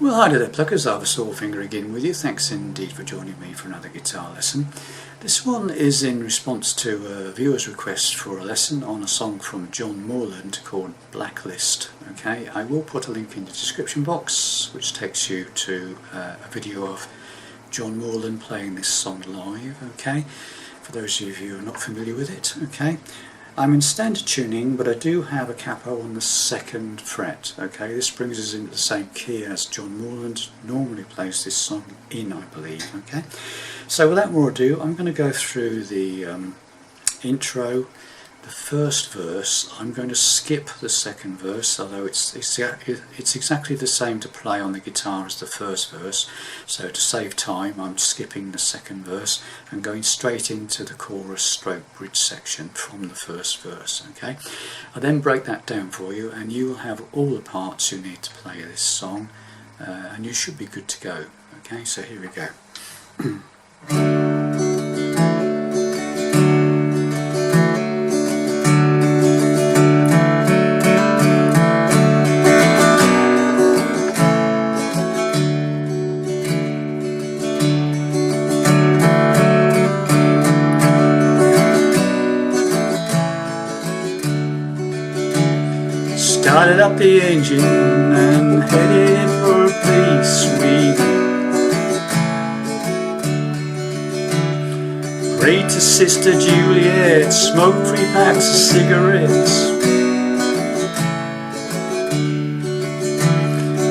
Well, hi there pluckers, I have a sore finger again with you. Thanks indeed for joining me for another guitar lesson. This one is in response to a viewer's request for a lesson on a song from John Moreland called Blacklist. Okay, I will put a link in the description box which takes you to a video of John Moreland playing this song live, okay, for those of you who are not familiar with it. Okay, I'm in standard tuning, but I do have a capo on the 2nd fret. Okay, this brings us into the same key as John Moreland normally plays this song in, I believe. Okay, so without more ado, I'm going to go through the intro, the first verse. I'm going to skip the 2nd verse, although it's exactly the same to play on the guitar as the first verse. So to save time, I'm skipping the 2nd verse and going straight into the chorus stroke bridge section from the first verse. Okay, I then break that down for you, and you will have all the parts you need to play this song, and you should be good to go. Okay, so here we go. Started up the engine and headed for a place we prayed to Sister Juliet, smoked 3 packs of cigarettes.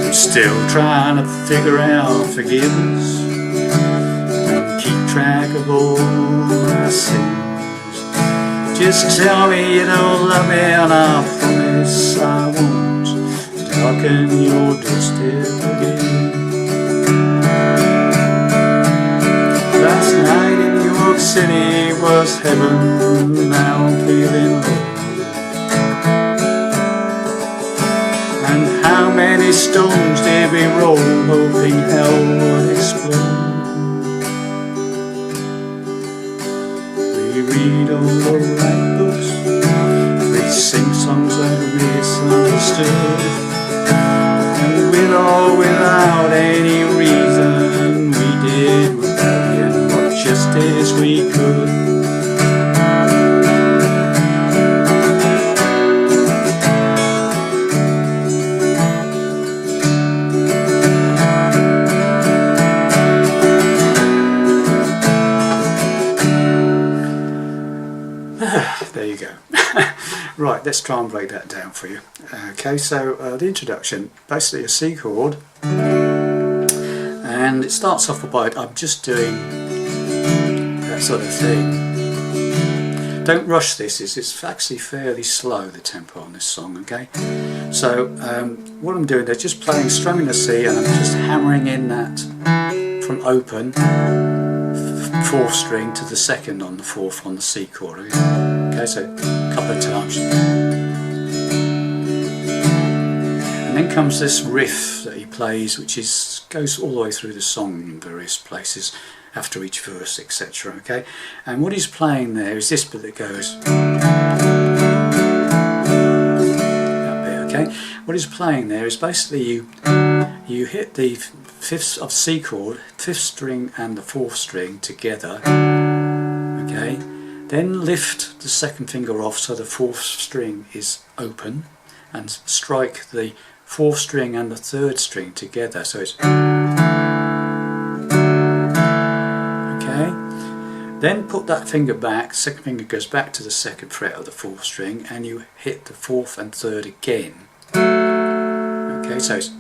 I'm still trying to figure out forgiveness and keep track of all my sins. Just tell me you don't love me and I promise I won't darken your doorstep again. Last night in New York City was heaven, now I'm feeling low. And how many stones did we roll, hoping hell would explode? We read all the right books, we sing songs that are misunderstood, and with or without any reason we did rebellion what justice we could. There you go. Right, let's try and break that down for you. Okay, so the introduction, basically a C chord, and it starts off by, I'm just doing that sort of thing. Don't rush this, it's actually fairly slow, the tempo on this song, okay? So what I'm doing, they're just playing, strumming the C, and I'm just hammering in that from open 4th string to the 2nd on the 4th on the C chord. Okay, so a couple of times. And then comes this riff that he plays, which goes all the way through the song in various places after each verse, etc. Okay, and what he's playing there is this bit that goes that bit. Okay, what he's playing there is basically you hit the 5th of C chord, 5th string and the 4th string together, okay, then lift the 2nd finger off so the 4th string is open, and strike the 4th string and the 3rd string together, so it's okay. Then put that finger back, 2nd finger goes back to the 2nd fret of the 4th string, and you hit the 4th and 3rd again. Okay, so it's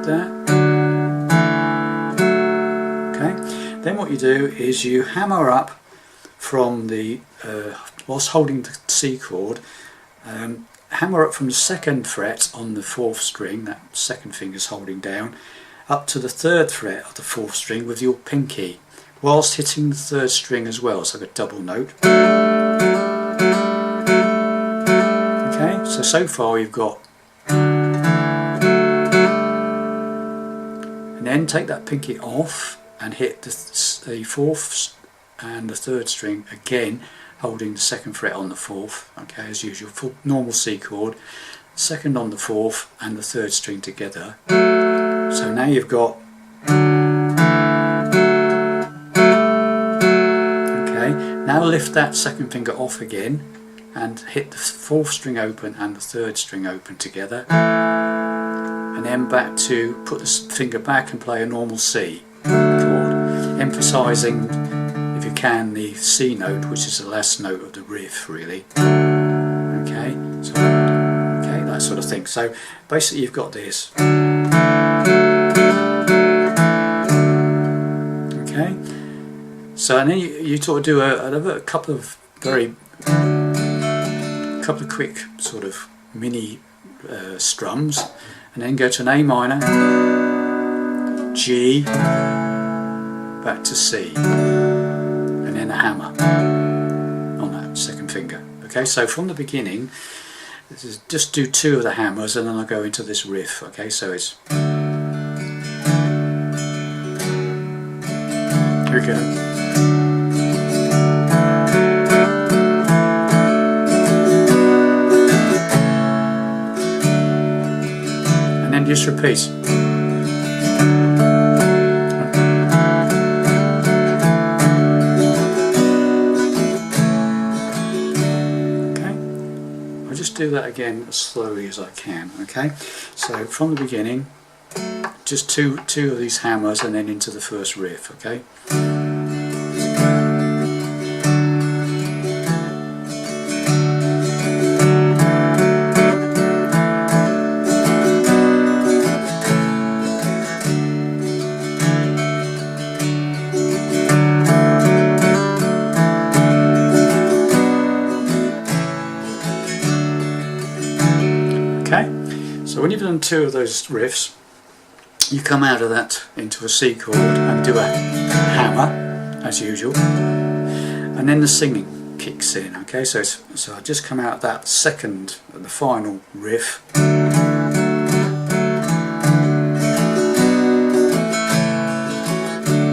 that. Okay, then what you do is you hammer up from the whilst holding the C chord, hammer up from the 2nd fret on the 4th string, that 2nd finger's holding down, up to the 3rd fret of the 4th string with your pinky, whilst hitting the 3rd string as well. It's like a double note. Okay, so far you've got. Then take that pinky off and hit the 4th and the 3rd string again, holding the 2nd fret on the 4th, okay, as usual, full normal C chord. second on the fourth and the third string together. So now you've got, okay, now lift that second finger off again and hit the fourth string open and the third string open together, and then back to put the finger back and play a normal C chord, emphasising, if you can, the C note, which is the last note of the riff really. Okay, so okay, that sort of thing. So basically you've got this. Okay, so and then you sort of do a couple of quick sort of mini strums, and then go to an A minor, G, back to C, and then a hammer on that second finger. Okay, so from the beginning, this is just do 2 of the hammers, and then I'll go into this riff. Okay, so it's, here we go. Just repeat. Okay, I'll just do that again as slowly as I can. Okay, so from the beginning, just two of these hammers and then into the first riff. Okay. So when you've done 2 of those riffs, you come out of that into a C chord and do a hammer as usual, and then the singing kicks in. Okay, so I just come out of that second, the final riff,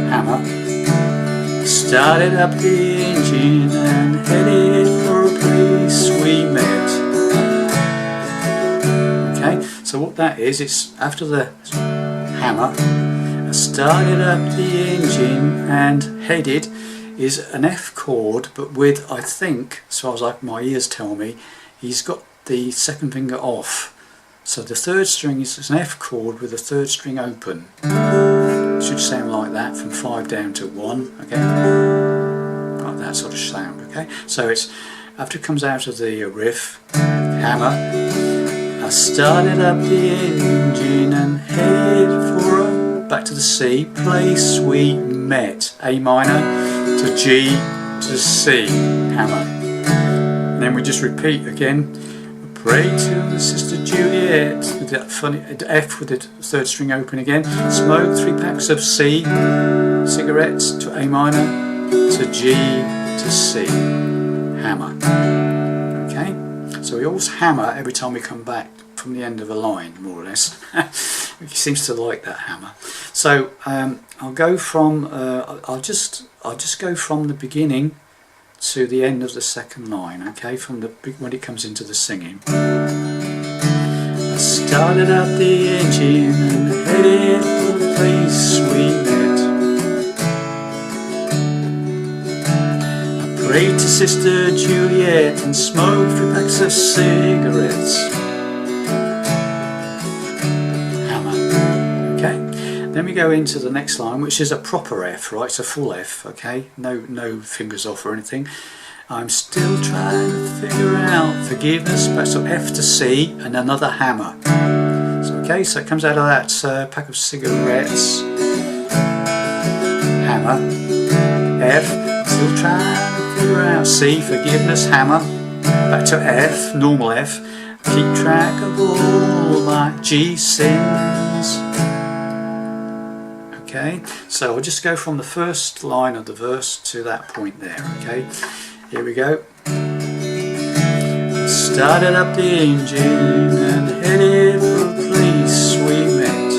hammer, started up the engine and headed for a place we met. So what that is, it's after the hammer, I started up the engine and headed, is an F chord, but with, I think, as far as my ears tell me, he's got the second finger off. So the third string is an F chord with the third string open. It should sound like that, from 5 down to 1, okay? Like that sort of sound, okay? So it's, after it comes out of the riff, hammer, I started up the engine and headed for a, back to the C, place we met, A minor to G to C, hammer. And then we just repeat again, pray to the Sister Juliet, with that funny F with the third string open again, smoke 3 packs of C, cigarettes to A minor to G to C, hammer. Okay, so we always hammer every time we come back from the end of a line, more or less. He seems to like that hammer. So I'll go from I'll just go from the beginning to the end of the second line. Okay, from the when it comes into the singing. I started up the engine and headed for the place we met. I prayed to Sister Juliet and smoked 3 packs of cigarettes. Then we go into the next line, which is a proper F, right? It's a full F, okay? No fingers off or anything. I'm still trying to figure out forgiveness, back to F to C, and another hammer. So okay, so it comes out of that pack of cigarettes, hammer, F, still trying to figure out C, forgiveness, hammer, back to F, normal F, keep track of all my G sins. Okay, so I'll just go from the first line of the verse to that point there. Okay, here we go. Started up the engine and headed for a place we met.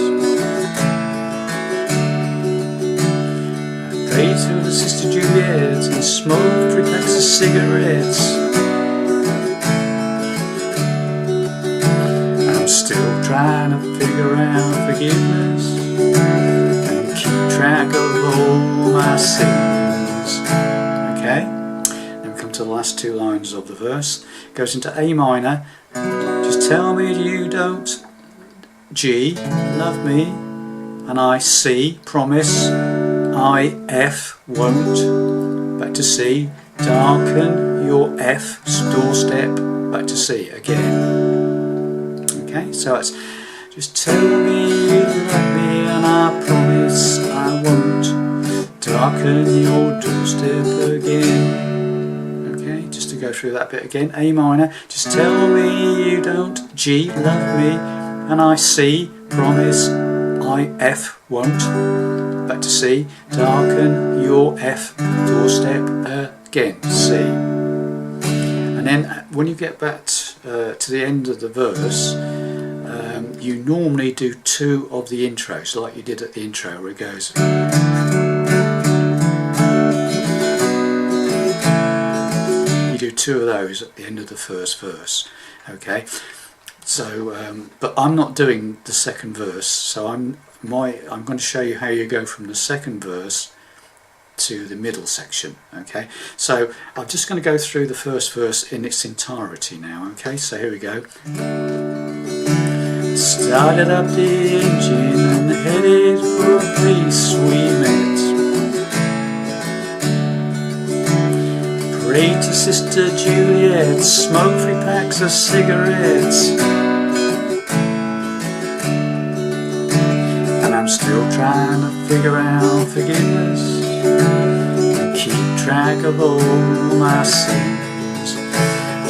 I prayed to the Sister Juliet and smoked 3 packs of cigarettes. still trying to figure out forgiveness and keep track of all my sins. Okay, then we come to the last two lines of the verse. It goes into A minor. Just tell me you don't. G, love me, and I, C, promise, I, F, won't, back to C, darken your F, doorstep, back to C again. Okay, so it's just tell me you love me and I promise I won't, darken your doorstep again. Okay, just to go through that bit again. A minor, just tell me you don't. G, love me, and I, C, promise, I, F, won't, back to C, darken your F, doorstep again, C. And then when you get back to the end of the verse, you normally do two of the intros, like you did at the intro, where it goes. You do two of those at the end of the first verse, okay? So, but I'm not doing the second verse, so I'm going to show you how you go from the second verse to the middle section. Okay, so I'm just going to go through the first verse in its entirety now. Okay, so here we go. Started up the engine and headed for a place we met. Prayed to Sister Juliet, smoked 3 packs of cigarettes. And I'm still trying to figure out forgiveness and keep track of all my sins.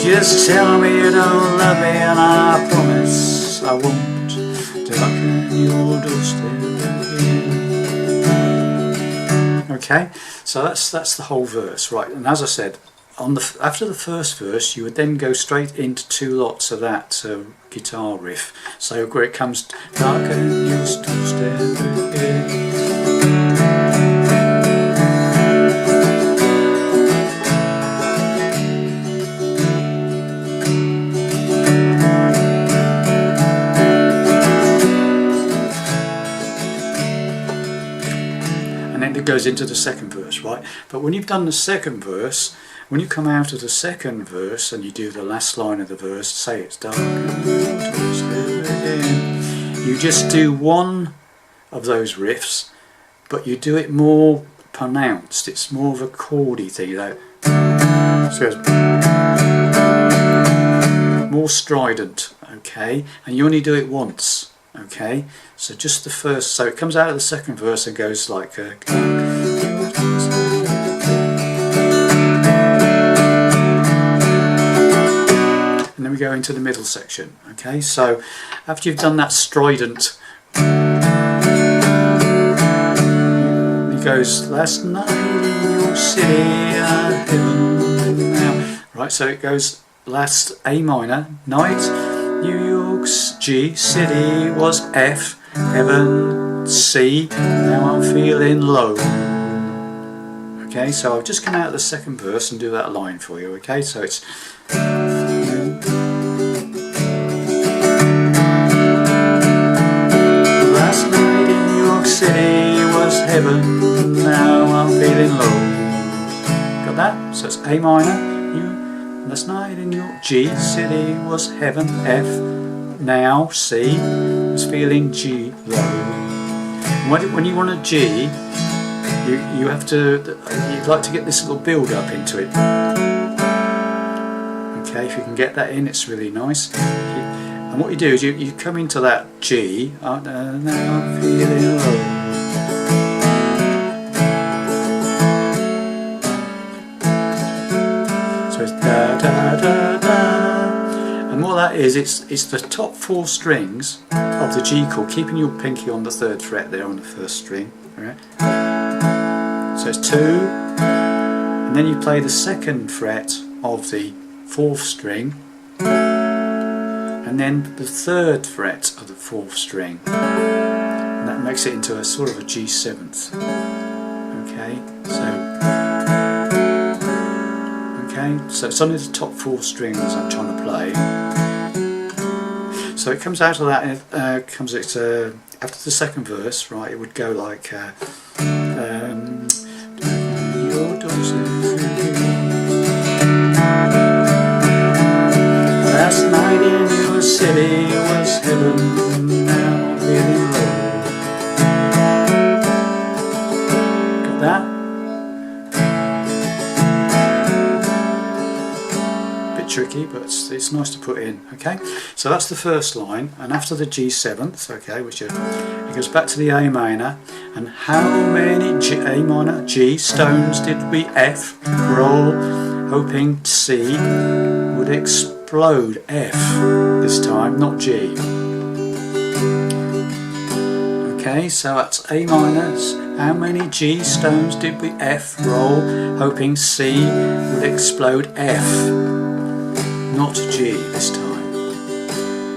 Just tell me you don't love me and I promise I won't darken your doorstep again. Okay, so that's the whole verse, right? And as I said, after the first verse, you would then go straight into 2 lots of that guitar riff. So where it comes, darken your doorstep again. And then it goes into the second verse, right? But when you've done the second verse, when you come out of the second verse and you do the last line of the verse, say it's dark, you just do one of those riffs, but you do it more pronounced. It's more of a chordy thing, so it goes more strident, okay? And you only do it once, okay? So just the first, so it comes out of the second verse and goes like and then we go into the middle section. Okay, so after you've done that strident, it goes, last night in your city I heaven now. Right, so it goes last A minor, night, New York's G, city was F, heaven C, now I'm feeling low. Okay, so I've just come out of the second verse and do that line for you. Okay, so it's last night in New York City was heaven, now I'm feeling low. Got that? So it's A minor, last night in New York G, city was heaven, F, now C, was feeling G low. When you want a G, you have to, you'd like to get this little build up into it. Okay, if you can get that in, it's really nice. And what you do is you come into that G, now I'm feeling low. So it's da da da da. And what that is, it's the top 4 strings of the G chord, keeping your pinky on the 3rd fret there on the 1st string. Right? So it's 2, and then you play the 2nd fret of the 4th string, and then the 3rd fret of the 4th string, and that makes it into a sort of a G7th. Okay, so it's only the top 4 strings I'm trying to play. So So it comes out of that, and it comes after the second verse, right? It would go like your last night in your city was heaven, now feeling low. Got that? Bit tricky, but it's nice to put in. Okay, so that's the first line, and after the G7th, okay, which it goes back to the A minor. And how many A minor G stones did we F roll, hoping C would explode? F this time, not G. Okay, so that's A minors. How many G stones did we F roll, hoping C would explode? F, not G this time.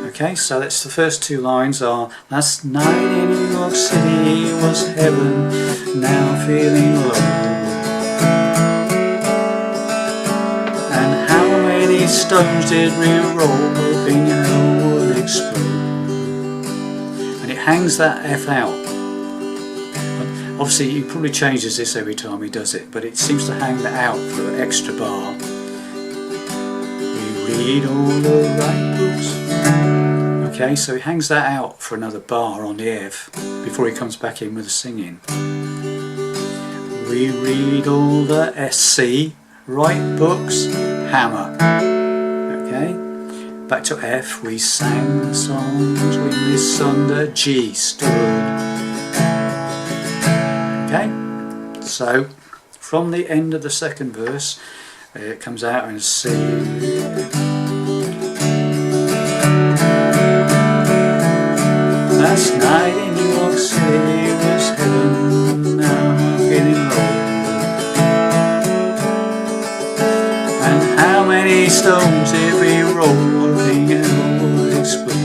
Okay, so that's the first two lines are: last night in New York City was heaven, now feeling low. And how many stones did we roll, hoping hell would explode? And it hangs that F out. Obviously he probably changes this every time he does it, but it seems to hang that out for an extra bar. We read all the right books. Okay, so he hangs that out for another bar on the F before he comes back in with the singing. We read all the SC, write books, hammer. Okay, back to F, we sang songs, we misunderstood G stood. Okay, so from the end of the second verse, it comes out in C. Last night in New York City was heaven, now I'm feeling low. And how many stones did we roll, hoping hell would explode?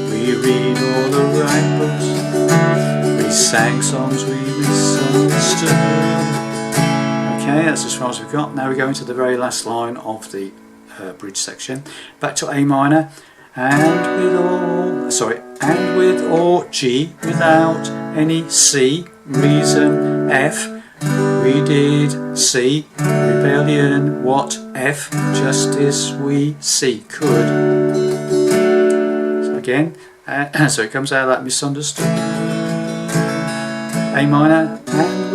We read all the right books, we sang songs we misunderstood. Okay, that's as far as we've got. Now we go into the very last line of the bridge section. Back to A minor, and with or G without any C reason F we did C rebellion what F justice we see could. So again, so it comes out of that misunderstood. A minor, and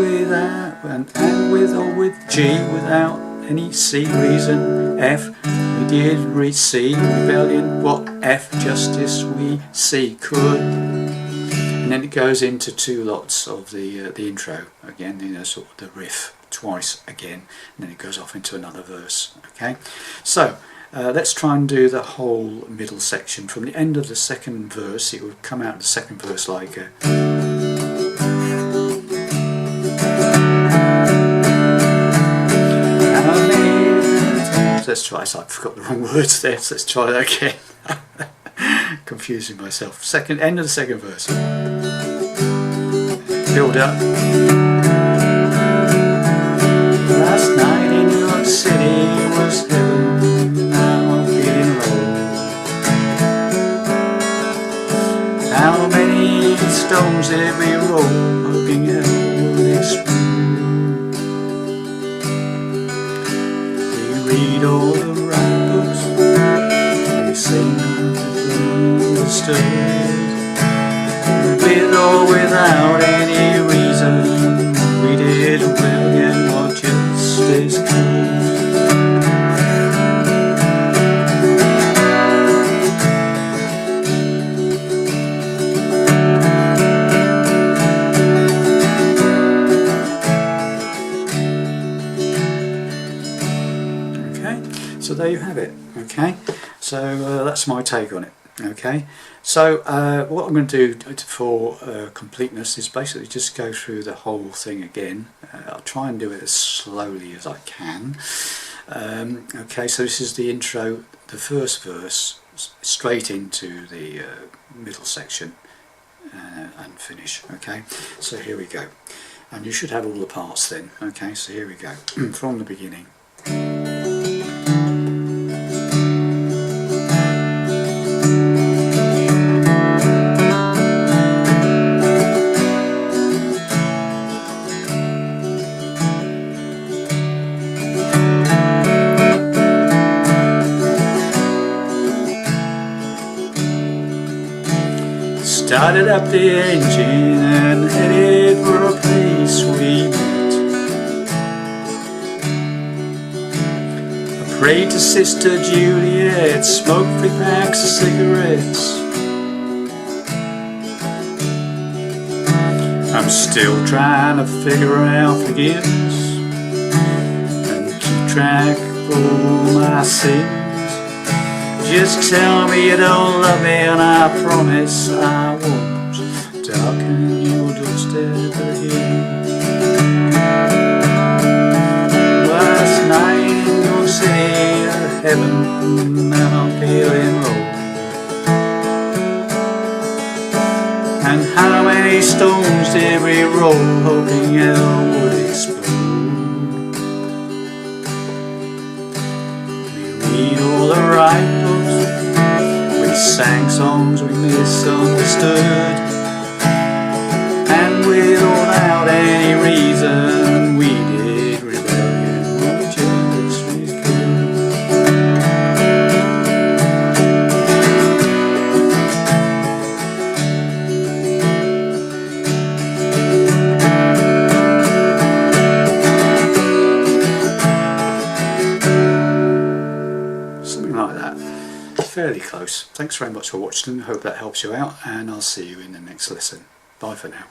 with or with G without any C reason F we did read C rebellion what F justice we see could. And then it goes into two lots of the intro again, you know, sort of the riff twice again, and then it goes off into another verse. Okay, so let's try and do the whole middle section. From the end of the second verse, it would come out of the second verse like let's try. So I forgot the wrong words there, so let's try that again. Confusing myself. End of the second verse. Build up. Last night in New York City was heaven, now I'm feeling low. How many stones did we roll, hoping hell would explode? Read all the right books, we sing understood, with or without any reason, we did rebellion what justice could. So there you have it. Okay, so that's my take on it. Okay, so what I'm going to do for completeness is basically just go through the whole thing again. I'll try and do it as slowly as I can. Okay, so this is the intro, the first verse, straight into the middle section and finish. Okay, so here we go, and you should have all the parts then. Okay, so here we go from the beginning. started up the engine and headed for a place we met. I prayed to Sister Juliet, smoked 3 packs of cigarettes. I'm still trying to figure out forgiveness and keep track of all my sins. Just tell me you don't love me and I promise I won't darken your doorstep again. Last night in your city of heaven and I'm feeling low. And how many stones did we roll hoping hell would explode? We read all the right books, we sang songs we misunderstood, and without any reason we did rebellion we just could. Something like that. Fairly close. Thanks very much for watching. Hope that helps you out, and I'll see you in the next lesson. Bye for now.